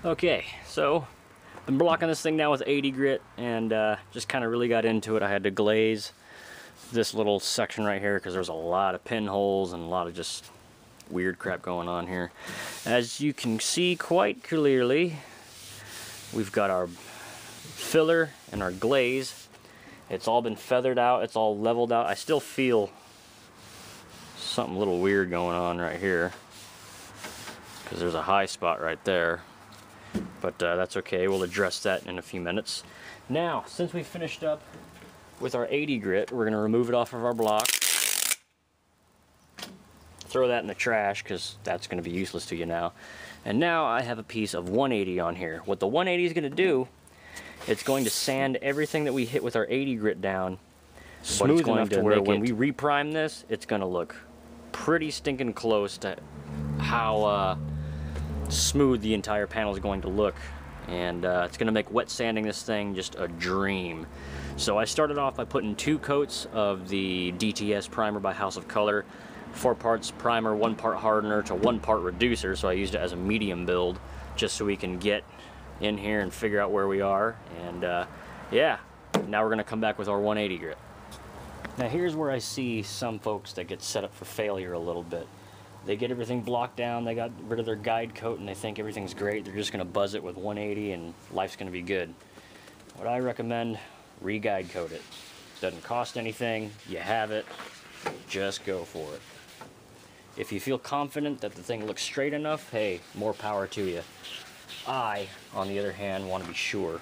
Okay, so been blocking this thing now with 80 grit and just kind of really got into it. I had to glaze this little section right here because there's a lot of pinholes and a lot of just weird crap going on here. As you can see quite clearly, we've got our filler and our glaze. It's all been feathered out, it's all leveled out. I still feel something a little weird going on right here because there's a high spot right there. But that's okay, we'll address that in a few minutes. Now, since we finished up with our 80 grit, we're going to remove it off of our block. Throw that in the trash because that's going to be useless to you now. And now I have a piece of 180 on here. What the 180 is going to do, it's going to sand everything that we hit with our 80 grit down smooth enough to where when we reprime this, it's going to look pretty stinking close to how smooth the entire panel is going to look, and it's going to make wet sanding this thing just a dream. So I started off by putting 2 coats of the DTS primer by House of Color, 4 parts primer, 1 part hardener to 1 part reducer. So I used it as a medium build just so we can get in here and figure out where we are. And yeah, now we're going to come back with our 180 grit. Now here's where I see some folks that get set up for failure a little bit. They get everything blocked down, they got rid of their guide coat, and they think everything's great. They're just going to buzz it with 180 and life's going to be good. What I recommend, re-guide coat it. Doesn't cost anything, you have it, just go for it. If you feel confident that the thing looks straight enough, hey, more power to you. I, on the other hand, want to be sure.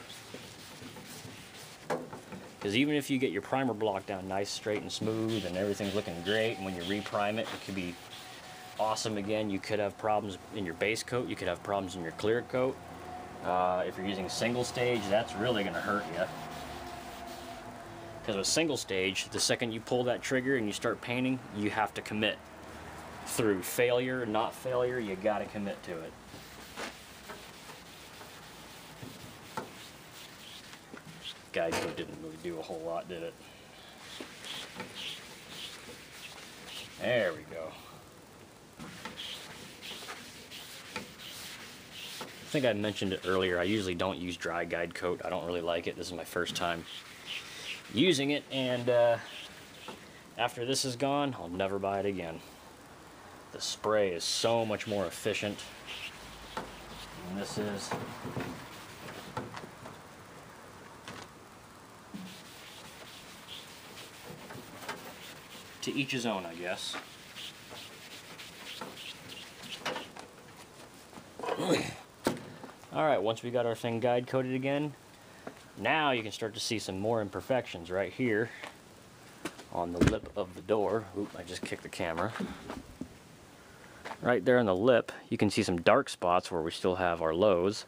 Because even if you get your primer block down nice, straight, and smooth, and everything's looking great, and when you reprime it, it could be awesome again. You could have problems in your base coat, you could have problems in your clear coat. If you're using single stage, that's really going to hurt you. Because with single stage, the second you pull that trigger and you start painting, you have to commit. Through failure, not failure, you got to commit to it. Guide coat didn't really do a whole lot, did it? There we go. I think I mentioned it earlier, I usually don't use dry guide coat. I don't really like it. This is my first time using it, and after this is gone, I'll never buy it again. The spray is so much more efficient than this is. To each his own, I guess. Alright, once we got our thing guide coated again, now you can start to see some more imperfections right here on the lip of the door. Oop, I just kicked the camera. Right there on the lip, you can see some dark spots where we still have our lows,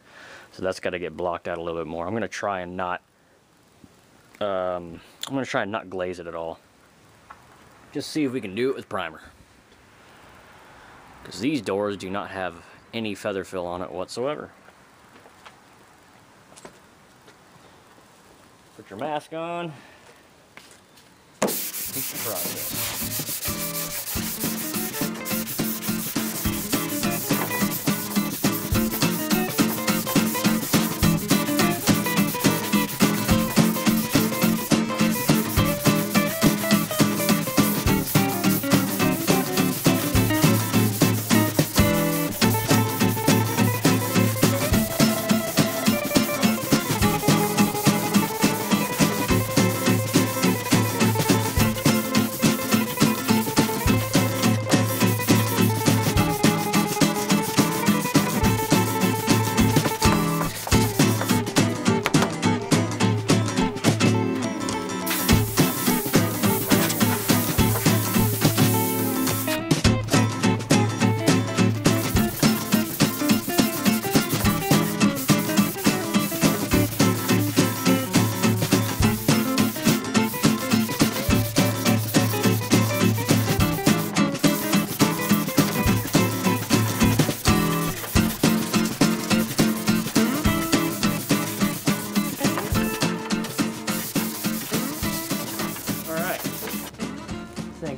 so that's got to get blocked out a little bit more. I'm going to try and not glaze it at all. Just see if we can do it with primer. Because these doors do not have any feather fill on it whatsoever. Put your mask on. Keep the process.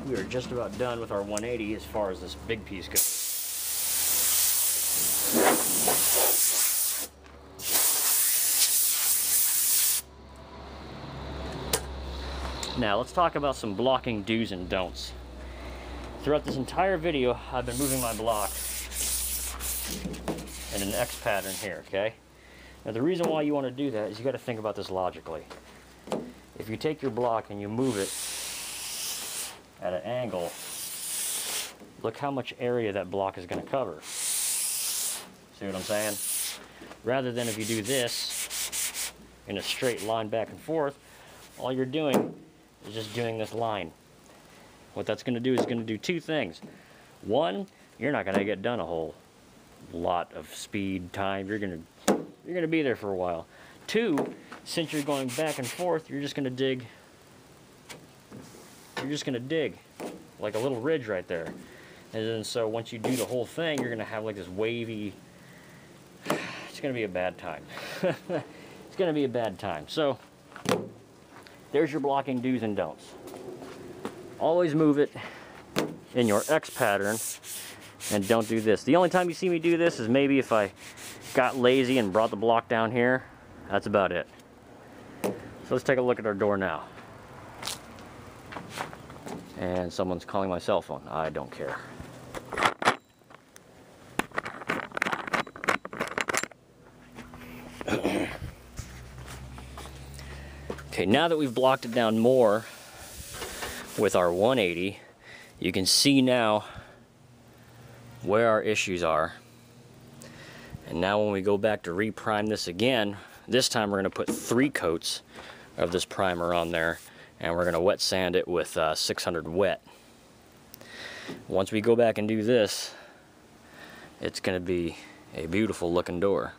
We are just about done with our 180 as far as this big piece goes. Now let's talk about some blocking do's and don'ts. Throughout this entire video, I've been moving my block in an X pattern here, okay? Now the reason why you want to do that is you got to think about this logically. If you take your block and you move it at an angle, look how much area that block is going to cover. See what I'm saying? Rather than if you do this in a straight line back and forth, all you're doing is just doing this line. What that's going to do is going to do two things. One, you're not going to get done a whole lot of speed, time. You're going to be there for a while. Two, since you're going back and forth, you're just going to dig. You're just going to dig like a little ridge right there. And then so once you do the whole thing, you're going to have like this wavy. It's going to be a bad time. It's going to be a bad time. So there's your blocking do's and don'ts. Always move it in your X pattern and don't do this. The only time you see me do this is maybe if I got lazy and brought the block down here. That's about it. So let's take a look at our door now. And someone's calling my cell phone. I don't care. Okay, now that we've blocked it down more with our 180, you can see now where our issues are. And now when we go back to reprime this again, this time we're going to put 3 coats of this primer on there, and we're going to wet sand it with 600 wet. Once we go back and do this, it's going to be a beautiful looking door.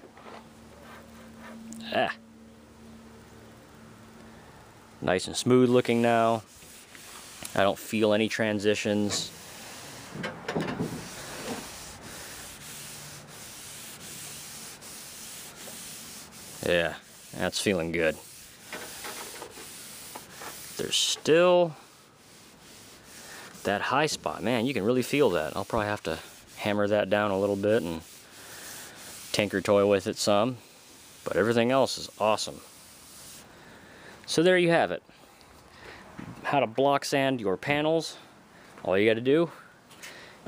Nice and smooth looking now. I don't feel any transitions. Yeah, that's feeling good. There's still that high spot. Man, you can really feel that. I'll probably have to hammer that down a little bit and tinker toy with it some. But everything else is awesome. So there you have it. How to block sand your panels. All you got to do,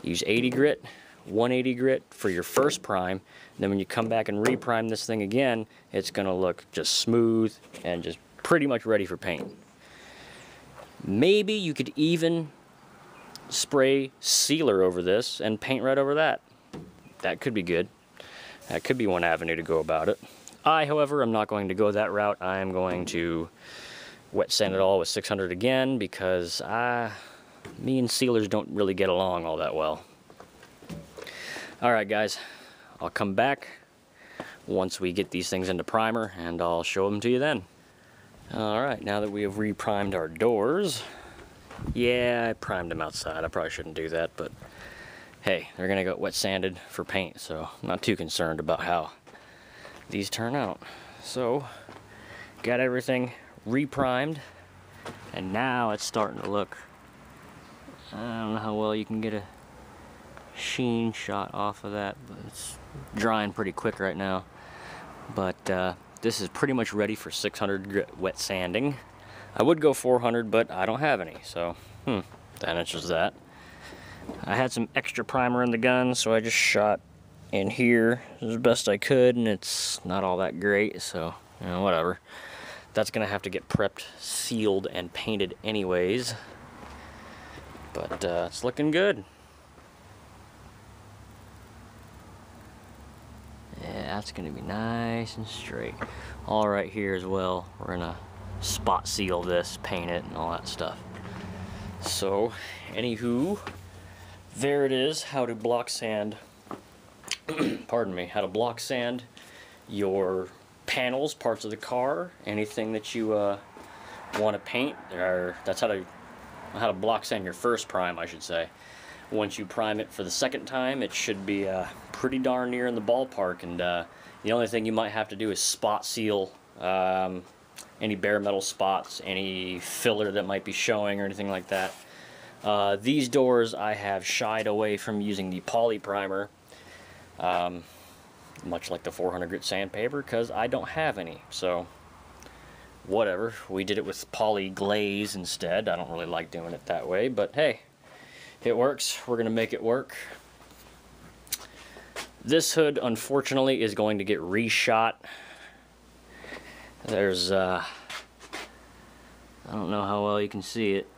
use 80 grit, 180 grit for your first prime. Then when you come back and reprime this thing again, it's going to look just smooth and just pretty much ready for paint. Maybe you could even spray sealer over this and paint right over that. That could be good. That could be one avenue to go about it. I, however, am not going to go that route. I am going to wet sand it all with 600 again because me and sealers don't really get along all that well. Alright guys, I'll come back once we get these things into primer and I'll show them to you then. Alright, now that we have reprimed our doors, yeah, I primed them outside. I probably shouldn't do that, but hey, they're going to get wet sanded for paint, so I'm not too concerned about how these turn out. So, got everything reprimed, and now it's starting to look, I don't know how well you can get a sheen shot off of that, but it's drying pretty quick right now. But this is pretty much ready for 600 grit wet sanding. I would go 400, but I don't have any, so that answers that. I had some extra primer in the gun, so I just shot in here as best I could, and it's not all that great, so you know, whatever. That's gonna have to get prepped, sealed, and painted anyways. But it's looking good. Yeah, that's gonna be nice and straight. All right here as well, we're gonna spot seal this, paint it, and all that stuff. So, anywho, there it is, how to block sand, pardon me, how to block sand your panels, parts of the car, anything that you want to paint. That's how to block sand your first prime, I should say. Once you prime it for the second time, it should be pretty darn near in the ballpark, and the only thing you might have to do is spot seal any bare metal spots, any filler that might be showing or anything like that. These doors I have shied away from using the poly primer, much like the 400 grit sandpaper, because I don't have any. So whatever. We did it with poly glaze instead. I don't really like doing it that way, but hey, it works. We're gonna make it work. This hood, unfortunately, is going to get reshot. There's, I don't know how well you can see it,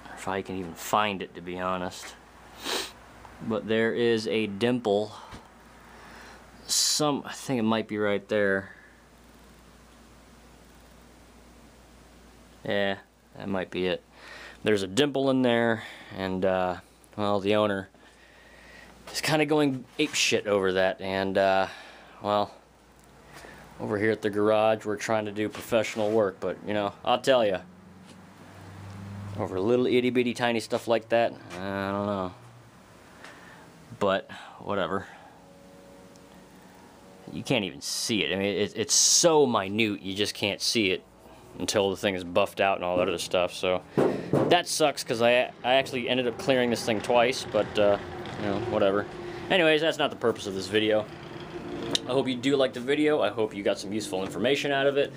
or if I can even find it, to be honest. But there is a dimple. I think it might be right there. Yeah, that might be it. There's a dimple in there, and well, the owner is kind of going apeshit over that. And well, over here at the garage, we're trying to do professional work, but you know, I'll tell you, over little itty bitty tiny stuff like that, I don't know. But whatever. You can't even see it. I mean, it's so minute, you just can't see it until the thing is buffed out and all that other stuff. So that sucks, because I actually ended up clearing this thing twice, but you know, whatever. Anyways, that's not the purpose of this video. I hope you do like the video. I hope you got some useful information out of it.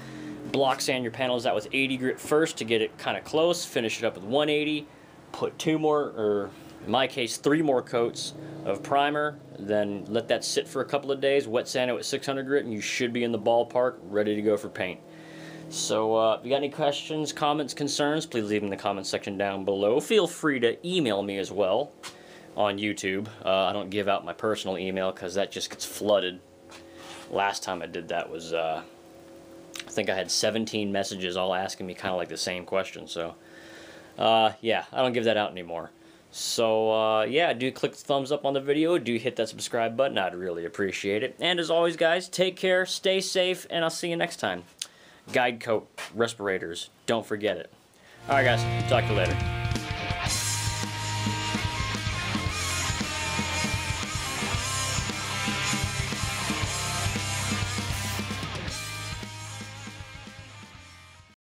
Block sand your panels out with 80 grit first to get it kind of close. Finish it up with 180. Put 2 more, or in my case 3 more coats of primer. Then let that sit for a couple of days. Wet sand it with 600 grit, and you should be in the ballpark, ready to go for paint. So if you got any questions, comments, concerns, please leave them in the comments section down below. Feel free to email me as well on YouTube. I don't give out my personal email because that just gets flooded. Last time I did that was, I think I had 17 messages all asking me kind of like the same question. So yeah, I don't give that out anymore. So yeah, do click the thumbs up on the video, do hit that subscribe button, I'd really appreciate it. And as always guys, take care, stay safe, and I'll see you next time. Guide coat, respirators, don't forget it. Alright guys, talk to you later.